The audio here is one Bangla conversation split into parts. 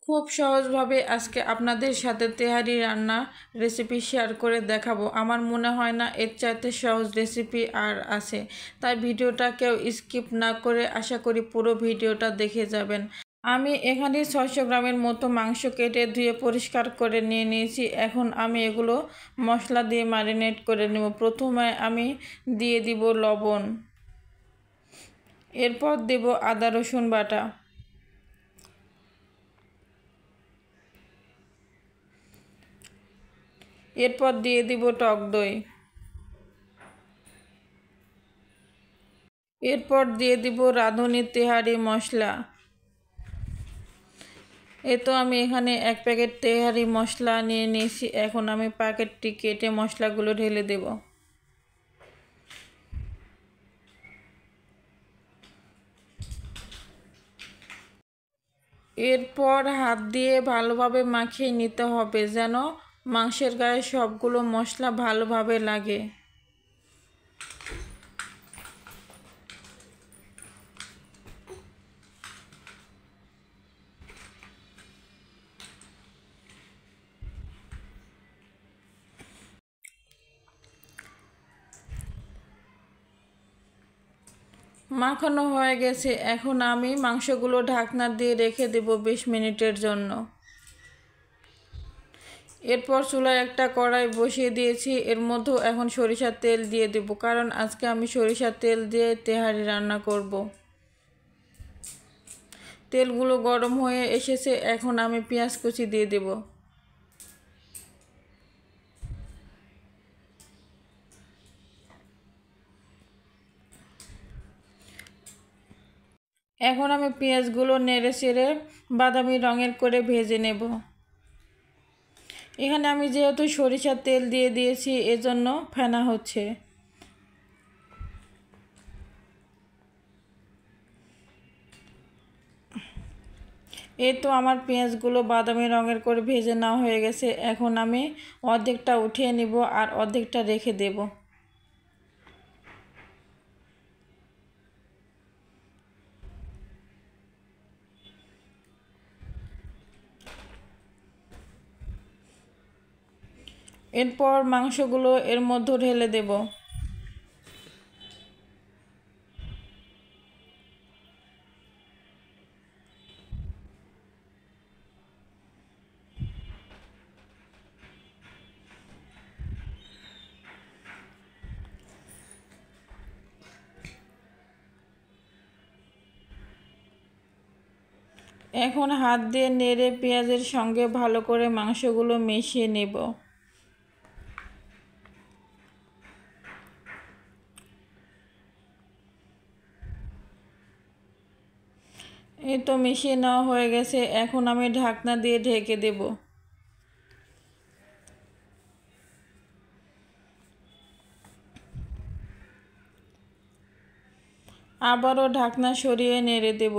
খুব সহজভাবে আজকে আপনাদের সাথে তেহারি রান্না রেসিপি শেয়ার করে দেখাবো। আমার মনে হয় না এর চাইতে সহজ রেসিপি আর আছে, তাই ভিডিওটা কেউ স্কিপ না করে আশা করি পুরো ভিডিওটা দেখে যাবেন। আমি এখানে 600 গ্রামের মতো মাংস কেটে ধুয়ে পরিষ্কার করে নিয়ে নিয়েছি। এখন আমি এগুলো মশলা দিয়ে ম্যারিনেট করে নেব। প্রথমে আমি দিয়ে দিব লবণ, এরপর দেব আদা রসুন বাটা, এরপর দিয়ে দিব টক দই, এরপর দিয়ে দিব রাঁধুনি তেহারি মশলা। তো আমি এখানে 1 প্যাকেট তেহারি মশলা নিয়ে নিয়েছি। এখন আমি প্যাকেটটি কেটে মশলাগুলো ঢেলে দেব। এরপর হাত দিয়ে ভালোভাবে মাখিয়ে নিতে হবে যেন মাংসের গায়ে সবগুলো মশলা ভালোভাবে লাগে। মাখানো হয়ে গেছে। এখন আমি মাংসগুলো ঢাকনা দিয়ে রেখে দেব 20 মিনিটের জন্য। এরপর চুলায় একটা কড়াই বসিয়ে দিয়েছি। এর মধ্যে এখন সরিষার তেল দিয়ে দেব, কারণ আজকে আমি সরিষার তেল দিয়ে তেহারি রান্না করব। তেলগুলো গরম হয়ে এসেছে। এখন আমি পেঁয়াজ কুচি দিয়ে দেব। এখন আমি পেঁয়াজগুলো নেড়ে চেড়ে বাদামি রঙের করে ভেজে নেব। এখানে আমি যেহেতু সরিষার তেল দিয়ে দিয়েছি এজন্য ফেনা হচ্ছে। তো আমার পেঁয়াজগুলো বাদামি রঙের করে ভেজে নেওয়া হয়ে গেছে। এখন আমি অর্ধেকটা উঠিয়ে নিব আর অর্ধেকটা রেখে দেব। এরপর মাংসগুলো এর মধ্যে ঢেলে দেব। এখন হাত দিয়ে নেড়ে পেঁয়াজের সঙ্গে ভালো করে মাংসগুলো মিশিয়ে নেব। তো মিশিয়ে নেওয়া হয়ে গেছে। এখন আমি ঢাকনা দিয়ে ঢেকে দেব। আবারও ঢাকনা সরিয়ে নেড়ে দেব।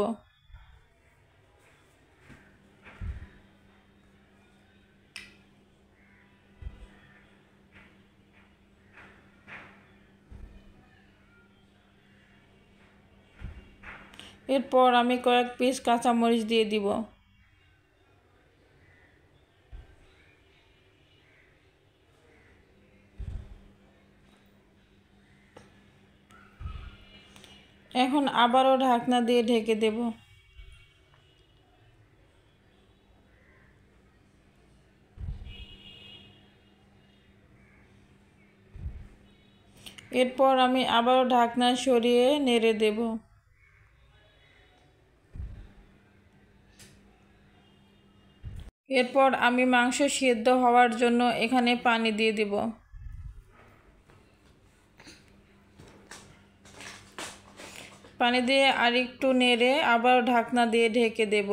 এরপর আমি কয়েক পিস কাঁচামরিচ দিয়ে দিব। এখন আবারও ঢাকনা দিয়ে ঢেকে দেব। এরপর আমি আবারও ঢাকনা সরিয়ে নেড়ে দেব। এরপর আমি মাংস সিদ্ধ হওয়ার জন্য এখানে পানি দিয়ে দিব। পানি দিয়ে আরেকটু নেড়ে আবার ঢাকনা দিয়ে ঢেকে দেব।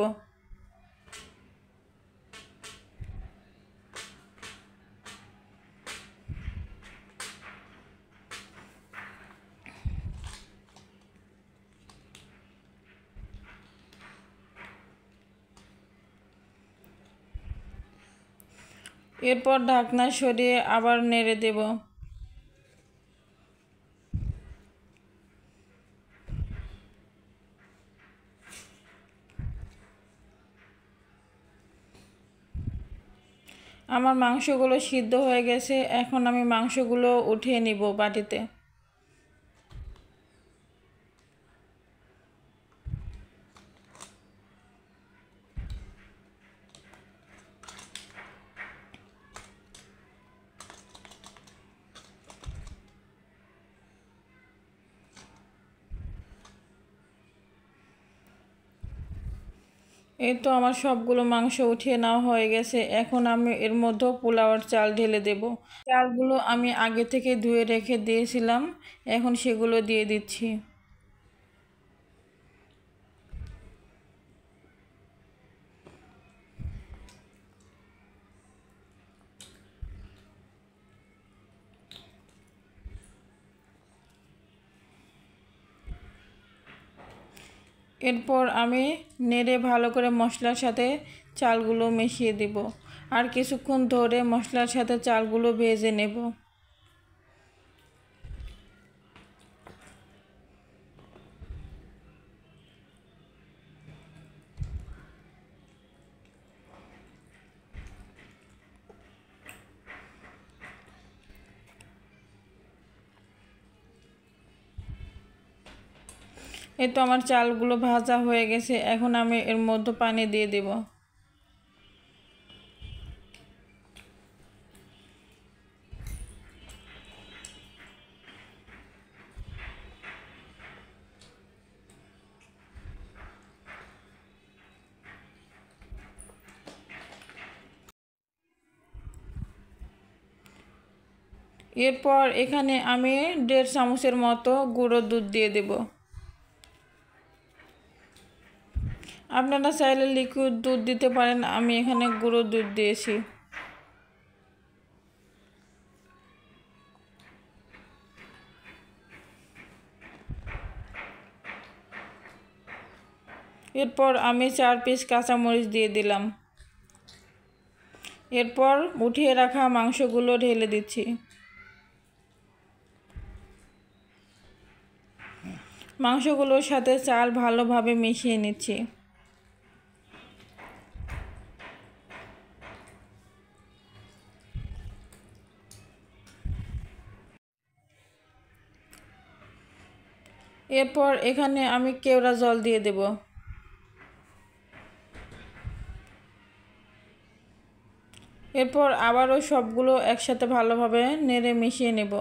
এরপর ঢাকনা সরিয়ে আবার নেড়ে দেব। আমার মাংসগুলো সিদ্ধ হয়ে গেছে, এখন আমি মাংসগুলো উঠিয়ে নিব বাটিতে। এই তো আমার সবগুলো মাংস উঠিয়ে নেওয়া হয়ে গেছে। এখন আমি এর মধ্যে পোলাওয়ের চাল ঢেলে দেব। চালগুলো আমি আগে থেকে ধুয়ে রেখে দিয়েছিলাম, এখন সেগুলো দিয়ে দিচ্ছি। এরপর আমি নেড়ে ভালো করে মশলার সাথে চালগুলো মিশিয়ে দেব, আর কিছুক্ষণ ধরে মশলার সাথে চালগুলো ভেজে নেব। এই তো আমার চালগুলো ভাজা হয়ে গেছে, এখন আমি এর মধ্যে পানি দিয়ে দেব। এরপর এখানে আমি 1.5 চামচের মতো গুঁড়ো দুধ দিয়ে দেব। আপনারা চাইলে লিকুইড দুধ দিতে পারেন, আমি এখানে গুঁড়ো দুধ দিয়েছি। এরপর আমি 4 পিস কাঁচামরিচ দিয়ে দিলাম। এরপর উঠিয়ে রাখা মাংসগুলো ঢেলে দিচ্ছি। মাংসগুলোর সাথে চাল ভালোভাবে মিশিয়ে নিচ্ছি। এরপর এখানে আমি কেওড়া জল দিয়ে দেব। এরপর আবারও সবগুলো একসাথে ভালোভাবে নেড়ে মিশিয়ে নেব।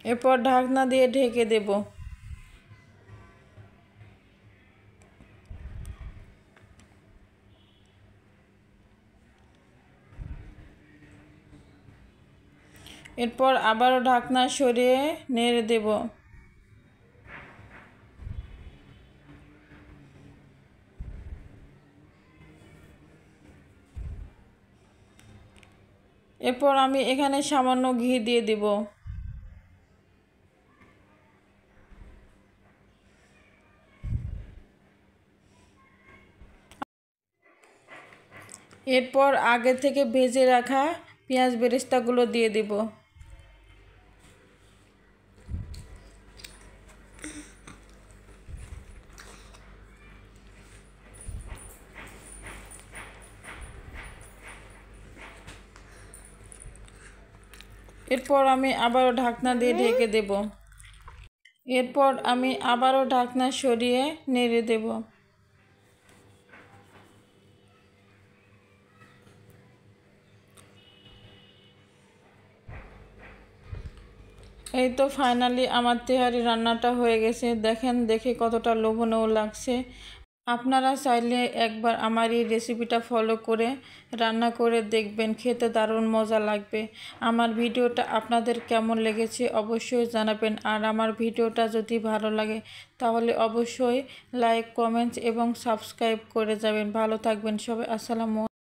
এরপর ঢাকনা দিয়ে ঢেকে দেব। এরপর আবারও ঢাকনা সরিয়ে নেড়ে দেব। এরপর আমি এখানে সামান্য ঘি দিয়ে দেব। এরপর আগে থেকে ভেজে রাখা পেঁয়াজ বেরেস্তাগুলো দিয়ে দেব। এরপর আমি আবারও ঢাকনা দিয়ে ঢেকে দেব। এরপর আমি আবারও ঢাকনা সরিয়ে নেড়ে দেব। এই তো ফাইনালি আমার তেহারি রান্নাটা হয়ে গেছে। দেখেন, দেখে কতটা লোভনীয় লাগছে। আপনারা চাইলে একবার আমার এই রেসিপিটা ফলো করে রান্না করে দেখবেন, খেতে দারুণ মজা লাগবে। আমার ভিডিওটা আপনাদের কেমন লেগেছে অবশ্যই জানাবেন, আর আমার ভিডিওটা যদি ভালো লাগে তাহলে অবশ্যই লাইক, কমেন্টস এবং সাবস্ক্রাইব করে যাবেন। ভালো থাকবেন সবাই। আসসালামু আলাইকুম।